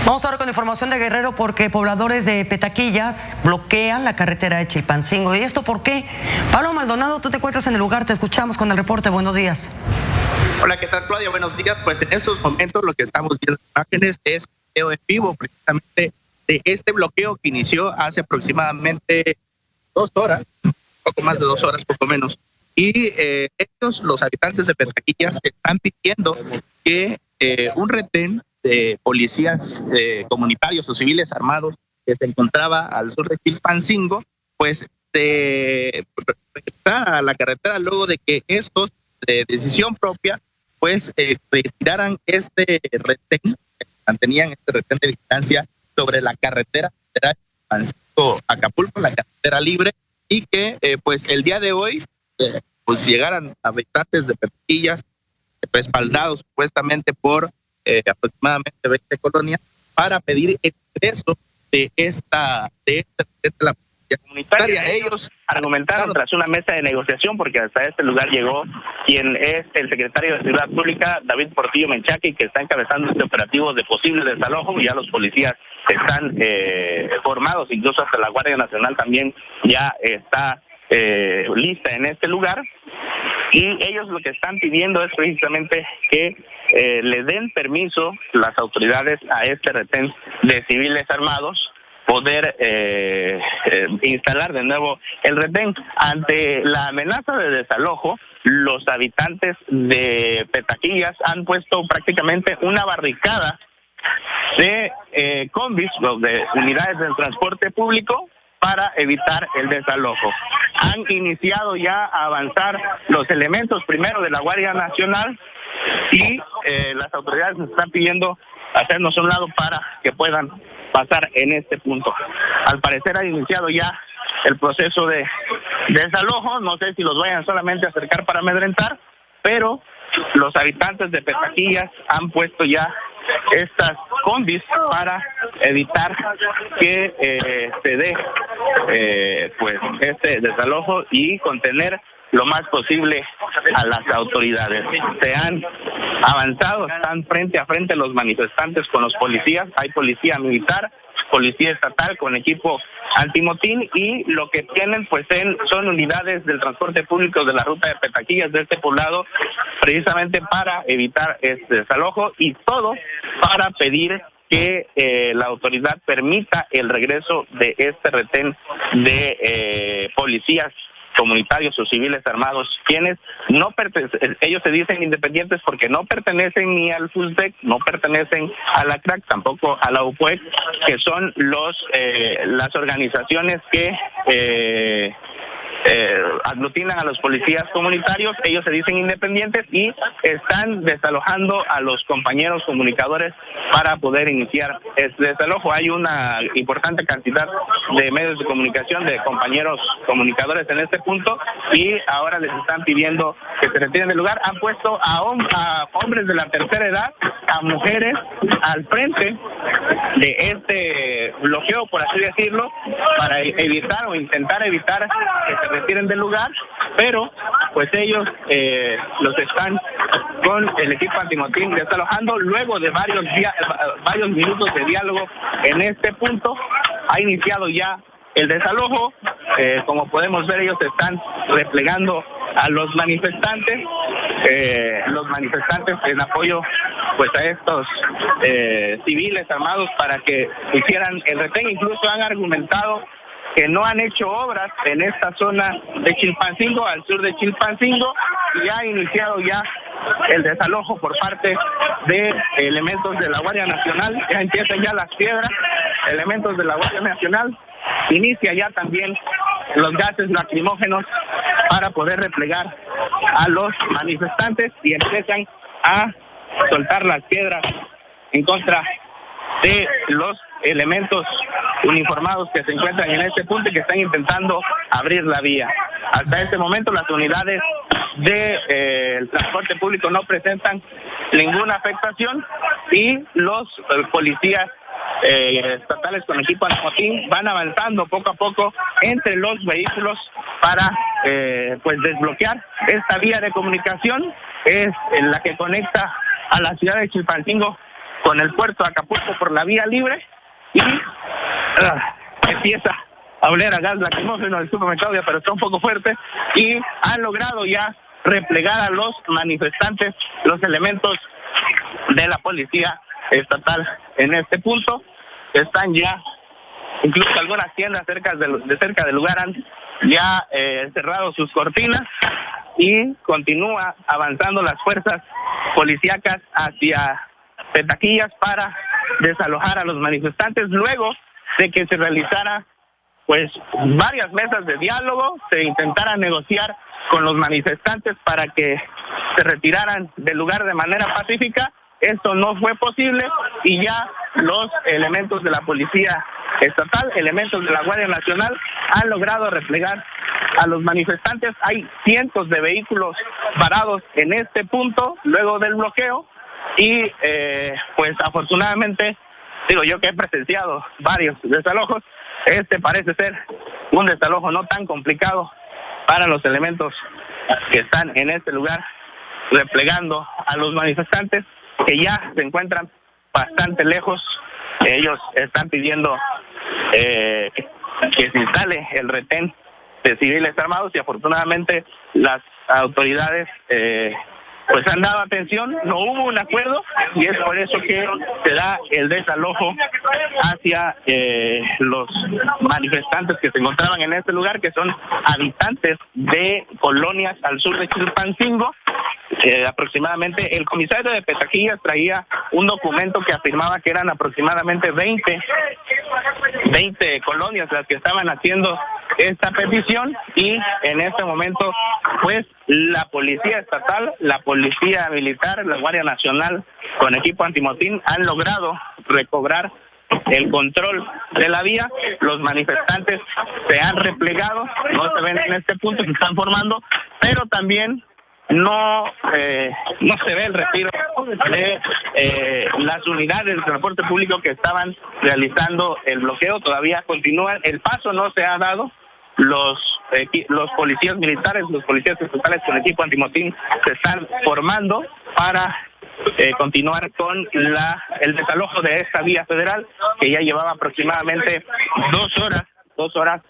Vamos ahora con información de Guerrero porque pobladores de Petaquillas bloquean la carretera de Chilpancingo. ¿Y esto por qué? Pablo Maldonado, tú te encuentras en el lugar, te escuchamos con el reporte. Buenos días. Hola, ¿qué tal, Claudia? Buenos días. Pues en estos momentos lo que estamos viendo en imágenes es video en vivo precisamente de este bloqueo que inició hace aproximadamente 2 horas, poco más de 2 horas, poco menos. Y estos, los habitantes de Petaquillas, están pidiendo que un retén de policías comunitarios o civiles armados que se encontraba al sur de Chilpancingo, pues se regresara a la carretera luego de que estos, de decisión propia, pues retiraran este retén, mantenían este retén de vigilancia sobre la carretera de Chilpancingo-Acapulco, la carretera libre, y que pues el día de hoy pues llegaran habitantes de Petaquillas, respaldados supuestamente por aproximadamente 20 colonias, para pedir el ingreso de la policía comunitaria. Ellos argumentaron tras una mesa de negociación, porque hasta este lugar llegó quien es el secretario de Seguridad Pública, David Portillo Menchaque, que está encabezando este operativo de posible desalojo. Ya los policías están formados, incluso hasta la Guardia Nacional también ya está lista en este lugar, y ellos lo que están pidiendo es precisamente que le den permiso las autoridades a este retén de civiles armados poder instalar de nuevo el retén. Ante la amenaza de desalojo, los habitantes de Petaquillas han puesto prácticamente una barricada de combis, de unidades del transporte público, para evitar el desalojo. Han iniciado ya a avanzar los elementos primero de la Guardia Nacional, y las autoridades nos están pidiendo hacernos a un lado para que puedan pasar en este punto. Al parecer ha iniciado ya el proceso de desalojo. No sé si los vayan solamente a acercar para amedrentar, pero los habitantes de Petaquillas han puesto ya estas combis para evitar que se dé pues este desalojo y contener lo más posible a las autoridades. Se han avanzado, están frente a frente los manifestantes con los policías. Hay policía militar, policía estatal con equipo antimotín, y lo que tienen pues son unidades del transporte público de la ruta de Petaquillas, de este poblado, precisamente para evitar este desalojo, y todo para pedir que la autoridad permita el regreso de este retén de policías comunitarios o civiles armados, quienes no ellos se dicen independientes porque no pertenecen ni al FUSDEC, no pertenecen a la CRAC, tampoco a la UPUEC, que son las organizaciones que aglutinan a los policías comunitarios. Ellos se dicen independientes y están desalojando a los compañeros comunicadores para poder iniciar este desalojo. Hay una importante cantidad de medios de comunicación, de compañeros comunicadores en este punto, y ahora les están pidiendo que se retiren del lugar. Han puesto a hombres de la tercera edad, a mujeres al frente de este bloqueo, por así decirlo, para evitar o intentar evitar que se retiren del lugar, pero pues ellos los están con el equipo antimotín desalojando. Luego de varios minutos de diálogo en este punto, ha iniciado ya el desalojo. Como podemos ver, ellos están replegando a los manifestantes en apoyo pues a estos civiles armados para que hicieran el retén. Incluso han argumentado que no han hecho obras en esta zona de Chilpancingo, al sur de Chilpancingo, y ha iniciado ya el desalojo por parte de elementos de la Guardia Nacional. Ya empiezan ya las piedras, elementos de la Guardia Nacional. Inicia ya también los gases lacrimógenos para poder replegar a los manifestantes, y empiezan a soltar las piedras en contra de los elementos uniformados que se encuentran en este punto y que están intentando abrir la vía. Hasta este momento las unidades del transporte público no presentan ninguna afectación, y los policías estatales con equipo antimotín van avanzando poco a poco entre los vehículos para pues desbloquear esta vía de comunicación. Es la que conecta a la ciudad de Chilpancingo con el puerto de Acapulco por la vía libre y empieza a oler a gas lacrimógeno, discúlpame Claudia, pero está un poco fuerte, y han logrado ya replegar a los manifestantes, los elementos de la policía estatal en este punto. Están ya, incluso algunas tiendas cerca del lugar han ya cerrado sus cortinas y continúa avanzando las fuerzas policíacas hacia Petaquillas para desalojar a los manifestantes luego de que se realizara pues varias mesas de diálogo, se intentara negociar con los manifestantes para que se retiraran del lugar de manera pacífica. Esto no fue posible y ya los elementos de la policía estatal, elementos de la Guardia Nacional han logrado replegar a los manifestantes. Hay cientos de vehículos varados en este punto luego del bloqueo y pues afortunadamente, digo yo que he presenciado varios desalojos, este parece ser un desalojo no tan complicado para los elementos que están en este lugar replegando a los manifestantes que ya se encuentran bastante lejos. Ellos están pidiendo que se instale el retén de civiles armados y afortunadamente las autoridades pues han dado atención, no hubo un acuerdo y es por eso que se da el desalojo hacia los manifestantes que se encontraban en este lugar, que son habitantes de colonias al sur de Chilpancingo. Aproximadamente el comisario de Petaquillas traía un documento que afirmaba que eran aproximadamente 20 colonias las que estaban haciendo esta petición y en este momento pues la policía estatal, la policía militar, la Guardia Nacional con equipo antimotín han logrado recobrar el control de la vía. Los manifestantes se han replegado, no se ven en este punto, se están formando, pero también no se ve el retiro de las unidades de transporte público que estaban realizando el bloqueo. Todavía continúan, el paso no se ha dado. Los policías militares, los policías estatales con equipo antimotín se están formando para continuar con el desalojo de esta vía federal que ya llevaba aproximadamente 2 horas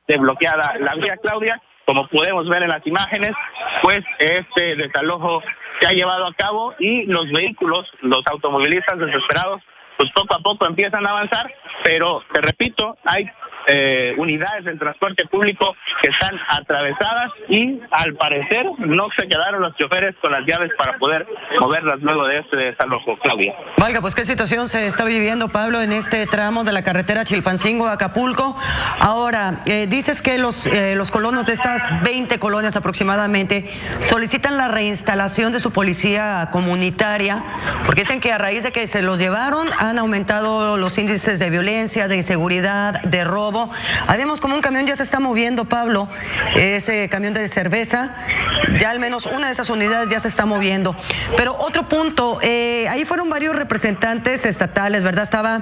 de bloqueada la vía, Claudia. Como podemos ver en las imágenes, pues este desalojo se ha llevado a cabo y los vehículos, los automovilistas desesperados, pues poco a poco empiezan a avanzar, pero te repito, hay unidades del transporte público que están atravesadas y al parecer no se quedaron los choferes con las llaves para poder moverlas luego de este desalojo, Claudia. Valga, pues qué situación se está viviendo, Pablo, en este tramo de la carretera Chilpancingo-Acapulco. Ahora, dices que los colonos de estas 20 colonias aproximadamente solicitan la reinstalación de su policía comunitaria, porque dicen que a raíz de que se los llevaron han aumentado los índices de violencia, de inseguridad, de robo. Vemos como un camión ya se está moviendo, Pablo, ese camión de cerveza, ya al menos una de esas unidades ya se está moviendo. Pero otro punto, ahí fueron varios representantes estatales, ¿verdad? Estaba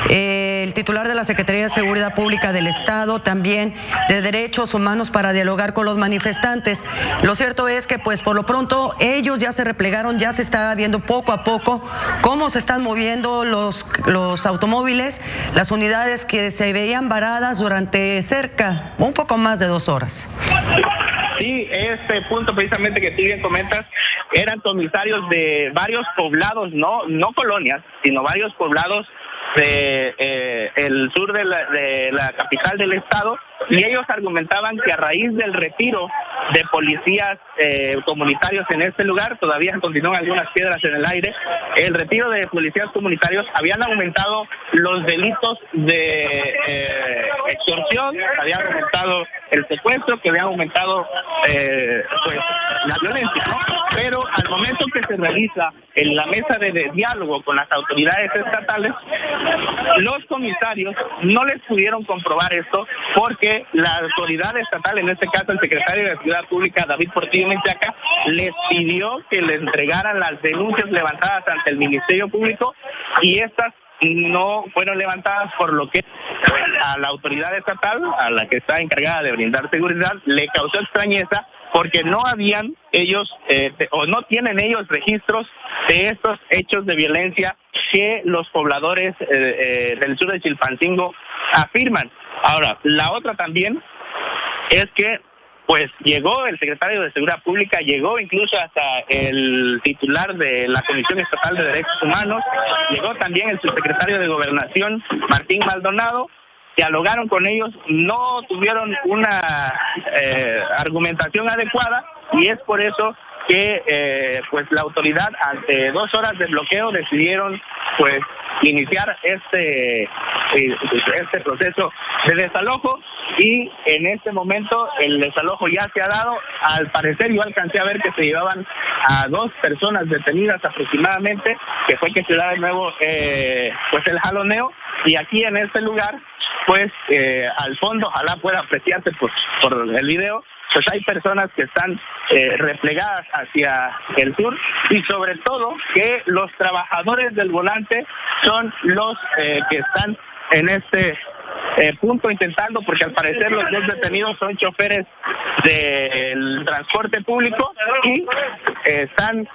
el titular de la Secretaría de Seguridad Pública del Estado, también de Derechos Humanos para dialogar con los manifestantes. Lo cierto es que pues por lo pronto ellos ya se replegaron, ya se está viendo poco a poco cómo se están moviendo los automóviles, las unidades que se veían varadas durante un poco más de 2 horas. Sí, este punto precisamente que tú bien comentas, eran comisarios de varios poblados, no colonias, sino varios poblados de el sur de la capital del estado, y ellos argumentaban que a raíz del retiro de policías comunitarios en este lugar, todavía continúan algunas piedras en el aire, el retiro de policías comunitarios habían aumentado los delitos de extorsión, habían aumentado el secuestro, que habían aumentado pues la violencia, ¿no? Pero al momento que se realiza en la mesa de diálogo con las autoridades estatales, los comisarios no les pudieron comprobar esto porque la autoridad estatal, en este caso el secretario de Seguridad Pública, David Portillo Menchaca, les pidió que le entregaran las denuncias levantadas ante el Ministerio Público y estas no fueron levantadas, por lo que pues, a la autoridad estatal, a la que está encargada de brindar seguridad, le causó extrañeza porque no habían ellos o no tienen ellos registros de estos hechos de violencia que los pobladores del sur de Chilpancingo afirman. Ahora, la otra también es que pues llegó el secretario de Seguridad Pública, llegó incluso hasta el titular de la Comisión Estatal de Derechos Humanos, llegó también el subsecretario de Gobernación, Martín Maldonado, dialogaron con ellos, no tuvieron una argumentación adecuada y es por eso que pues la autoridad ante 2 horas de bloqueo decidieron pues iniciar este proceso de desalojo y en este momento el desalojo ya se ha dado. Al parecer yo alcancé a ver que se llevaban a 2 personas detenidas aproximadamente, que fue que se da de nuevo pues el jaloneo, y aquí en este lugar pues al fondo, ojalá pueda apreciarse por el video, pues hay personas que están replegadas hacia el sur y sobre todo que los trabajadores del volante son los que están en este punto intentando, porque al parecer los 2 detenidos son choferes del transporte público y están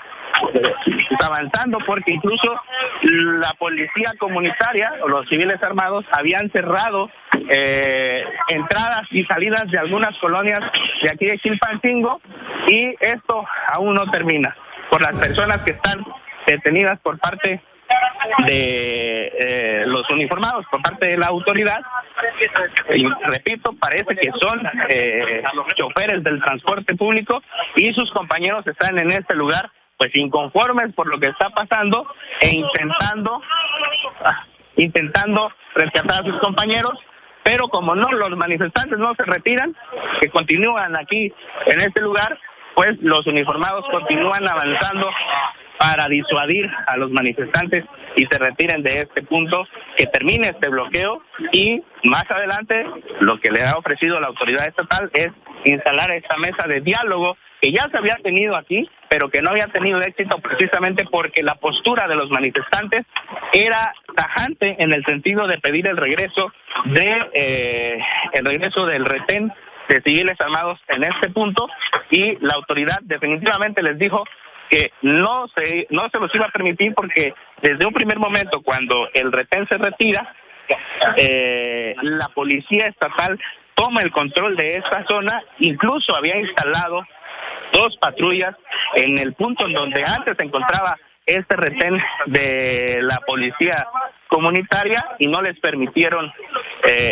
avanzando porque incluso la policía comunitaria o los civiles armados habían cerrado entradas y salidas de algunas colonias de aquí de Chilpancingo y esto aún no termina por las personas que están detenidas por parte de los uniformados, por parte de la autoridad. Y repito, parece que son choferes del transporte público y sus compañeros están en este lugar pues inconformes por lo que está pasando e intentando rescatar a sus compañeros, pero como no, los manifestantes no se retiran, que continúan aquí en este lugar, pues los uniformados continúan avanzando para disuadir a los manifestantes y se retiren de este punto, que termine este bloqueo y más adelante lo que le ha ofrecido la autoridad estatal es instalar esta mesa de diálogo que ya se había tenido aquí, pero que no había tenido éxito precisamente porque la postura de los manifestantes era tajante en el sentido de pedir el regreso del retén de civiles armados en este punto, y la autoridad definitivamente les dijo que no se los iba a permitir porque desde un primer momento, cuando el retén se retira, la policía estatal toma el control de esta zona, incluso había instalado 2 patrullas en el punto en donde antes se encontraba este retén de la policía comunitaria y no les permitieron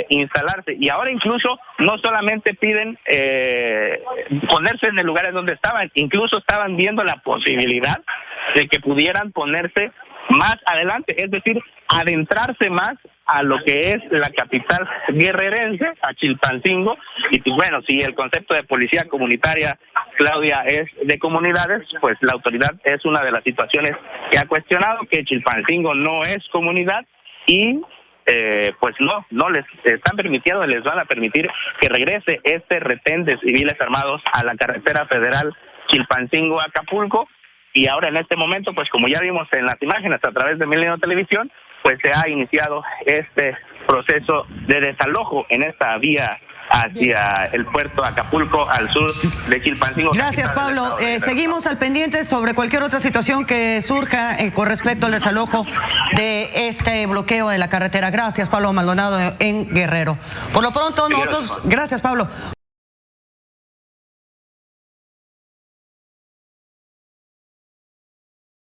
instalarse. Y ahora incluso no solamente piden ponerse en el lugar en donde estaban, incluso estaban viendo la posibilidad de que pudieran ponerse más adelante, es decir, adentrarse más a lo que es la capital guerrerense, a Chilpancingo. Y pues bueno, si el concepto de policía comunitaria, Claudia, es de comunidades, pues la autoridad es una de las situaciones que ha cuestionado, que Chilpancingo no es comunidad y pues no les están permitiendo, les van a permitir que regrese este retén de civiles armados a la carretera federal Chilpancingo-Acapulco. Y ahora en este momento, pues como ya vimos en las imágenes a través de Milenio Televisión, pues se ha iniciado este proceso de desalojo en esta vía hacia el puerto Acapulco, al sur de Chilpancingo. Gracias, Pablo. Seguimos al pendiente sobre cualquier otra situación que surja con respecto al desalojo de este bloqueo de la carretera. Gracias, Pablo Maldonado en Guerrero. Por lo pronto, nosotros... Gracias, Pablo.